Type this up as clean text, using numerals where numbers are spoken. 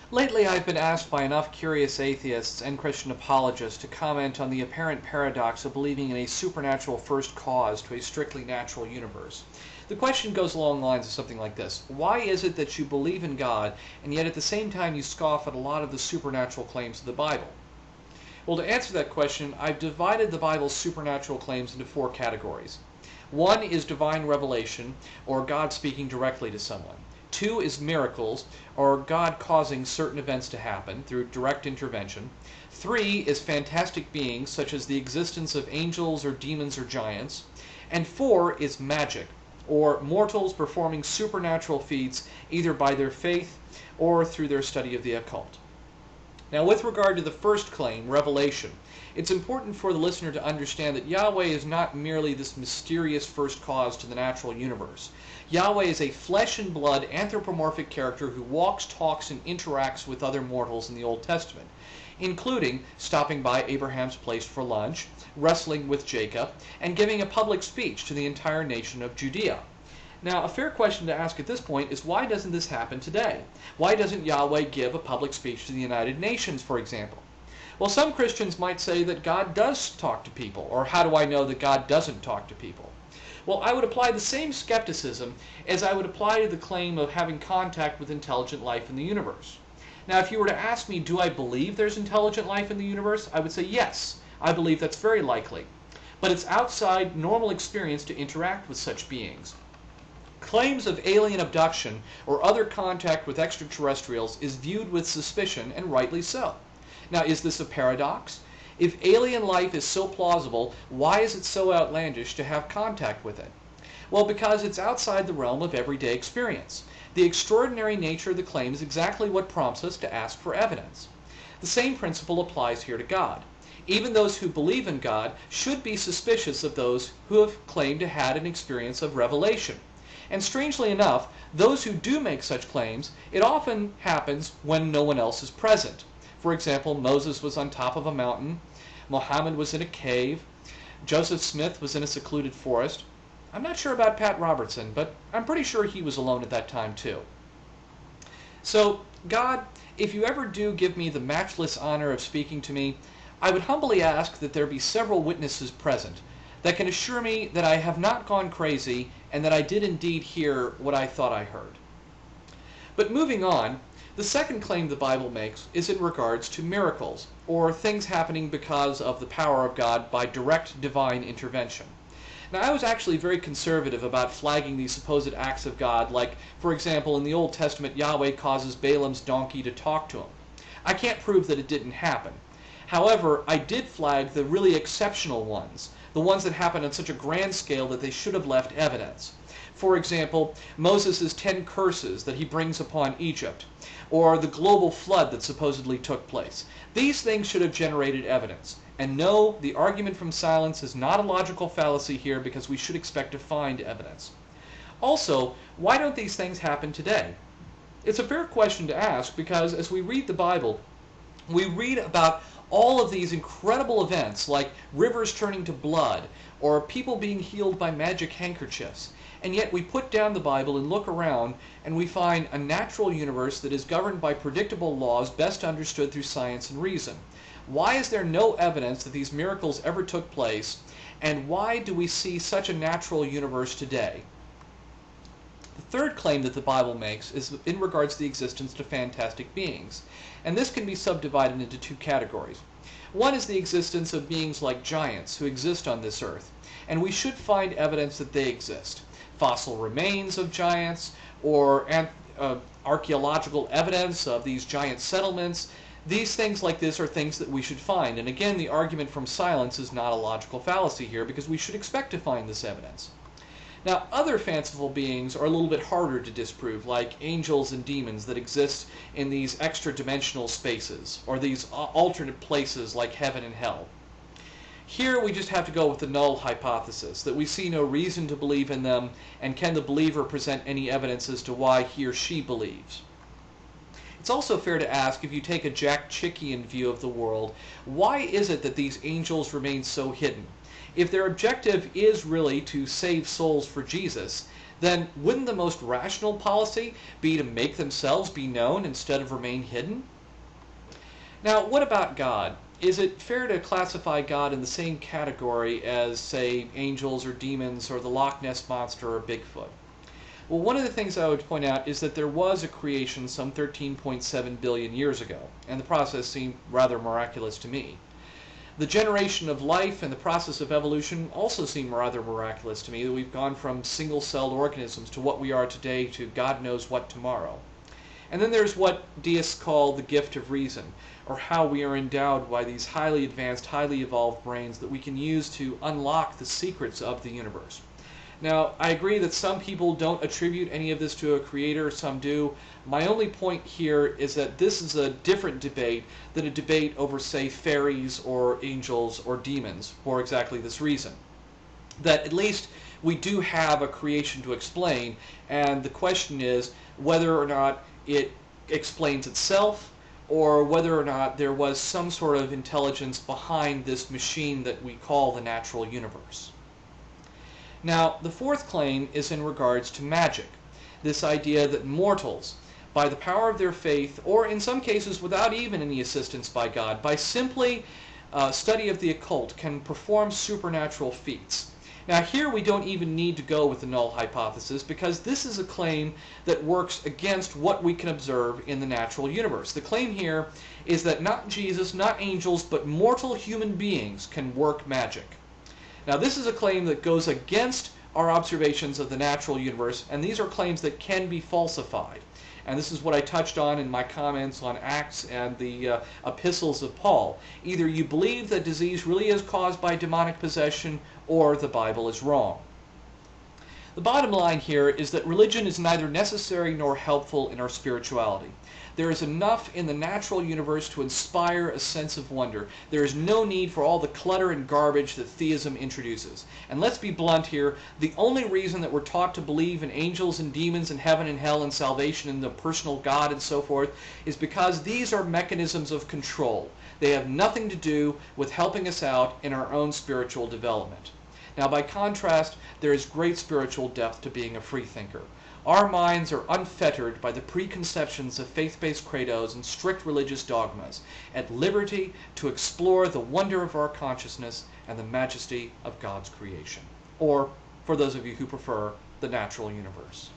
Lately, I've been asked by enough curious atheists and Christian apologists to comment on the apparent paradox of believing in a supernatural first cause to a strictly natural universe. The question goes along the lines of something like this. Why is it that you believe in God, and yet at the same time you scoff at a lot of the supernatural claims of the Bible? Well, to answer that question, I've divided the Bible's supernatural claims into four categories. One is divine revelation, or God speaking directly to someone. Two is miracles, or God causing certain events to happen through direct intervention. Three is fantastic beings, such as the existence of angels or demons or giants. And four is magic, or mortals performing supernatural feats either by their faith or through their study of the occult. Now, with regard to the first claim, revelation, it's important for the listener to understand that Yahweh is not merely this mysterious first cause to the natural universe. Yahweh is a flesh and blood anthropomorphic character who walks, talks, and interacts with other mortals in the Old Testament, including stopping by Abraham's place for lunch, wrestling with Jacob, and giving a public speech to the entire nation of Judea. Now, a fair question to ask at this point is, why doesn't this happen today? Why doesn't Yahweh give a public speech to the United Nations, for example? Well, some Christians might say that God does talk to people, or how do I know that God doesn't talk to people? Well, I would apply the same skepticism as I would apply to the claim of having contact with intelligent life in the universe. Now, if you were to ask me, do I believe there's intelligent life in the universe? I would say yes, I believe that's very likely. But it's outside normal experience to interact with such beings. Claims of alien abduction or other contact with extraterrestrials is viewed with suspicion, and rightly so. Now, is this a paradox? If alien life is so plausible, why is it so outlandish to have contact with it? Well, because it's outside the realm of everyday experience. The extraordinary nature of the claim is exactly what prompts us to ask for evidence. The same principle applies here to God. Even those who believe in God should be suspicious of those who have claimed to have an experience of revelation. And strangely enough, those who do make such claims, it often happens when no one else is present. For example, Moses was on top of a mountain, Muhammad was in a cave, Joseph Smith was in a secluded forest. I'm not sure about Pat Robertson, but I'm pretty sure he was alone at that time too. So, God, if you ever do give me the matchless honor of speaking to me, I would humbly ask that there be several witnesses present that can assure me that I have not gone crazy and that I did indeed hear what I thought I heard. But moving on, the second claim the Bible makes is in regards to miracles, or things happening because of the power of God by direct divine intervention. Now, I was actually very conservative about flagging these supposed acts of God, like, for example, in the Old Testament, Yahweh causes Balaam's donkey to talk to him. I can't prove that it didn't happen. However, I did flag the really exceptional ones, the ones that happen on such a grand scale that they should have left evidence. For example, Moses' 10 curses that he brings upon Egypt, or the global flood that supposedly took place. These things should have generated evidence. And no, the argument from silence is not a logical fallacy here, because we should expect to find evidence. Also, why don't these things happen today? It's a fair question to ask, because as we read the Bible, we read about all of these incredible events, like rivers turning to blood, or people being healed by magic handkerchiefs. And yet we put down the Bible and look around, and we find a natural universe that is governed by predictable laws best understood through science and reason. Why is there no evidence that these miracles ever took place, and why do we see such a natural universe today? The third claim that the Bible makes is in regards to the existence of fantastic beings, and this can be subdivided into two categories. One is the existence of beings like giants who exist on this earth, and we should find evidence that they exist. Fossil remains of giants, or archaeological evidence of these giant settlements. These things like this are things that we should find, and again, the argument from silence is not a logical fallacy here, because we should expect to find this evidence. Now, other fanciful beings are a little bit harder to disprove, like angels and demons that exist in these extra-dimensional spaces, or these alternate places like heaven and hell. Here we just have to go with the null hypothesis, that we see no reason to believe in them, and can the believer present any evidence as to why he or she believes. It's also fair to ask, if you take a Jack Chickian view of the world, why is it that these angels remain so hidden? If their objective is really to save souls for Jesus, then wouldn't the most rational policy be to make themselves be known instead of remain hidden? Now, what about God? Is it fair to classify God in the same category as, say, angels or demons or the Loch Ness Monster or Bigfoot? Well, one of the things I would point out is that there was a creation some 13.7 billion years ago, and the process seemed rather miraculous to me. The generation of life and the process of evolution also seem rather miraculous to me, that we've gone from single-celled organisms to what we are today to God knows what tomorrow. And then there's what deists call the gift of reason, or how we are endowed by these highly advanced, highly evolved brains that we can use to unlock the secrets of the universe. Now, I agree that some people don't attribute any of this to a creator, some do. My only point here is that this is a different debate than a debate over, say, fairies or angels or demons, for exactly this reason. That at least we do have a creation to explain, and the question is whether or not it explains itself, or whether or not there was some sort of intelligence behind this machine that we call the natural universe. Now, the fourth claim is in regards to magic, this idea that mortals, by the power of their faith, or in some cases without even any assistance by God, by simply study of the occult, can perform supernatural feats. Now, here we don't even need to go with the null hypothesis, because this is a claim that works against what we can observe in the natural universe. The claim here is that not Jesus, not angels, but mortal human beings can work magic. Now, this is a claim that goes against our observations of the natural universe, and these are claims that can be falsified. And this is what I touched on in my comments on Acts and the epistles of Paul. Either you believe that disease really is caused by demonic possession, or the Bible is wrong. The bottom line here is that religion is neither necessary nor helpful in our spirituality. There is enough in the natural universe to inspire a sense of wonder. There is no need for all the clutter and garbage that theism introduces. And let's be blunt here, the only reason that we're taught to believe in angels and demons and heaven and hell and salvation and the personal God and so forth is because these are mechanisms of control. They have nothing to do with helping us out in our own spiritual development. Now, by contrast, there is great spiritual depth to being a freethinker. Our minds are unfettered by the preconceptions of faith-based credos and strict religious dogmas, at liberty to explore the wonder of our consciousness and the majesty of God's creation. Or, for those of you who prefer, the natural universe.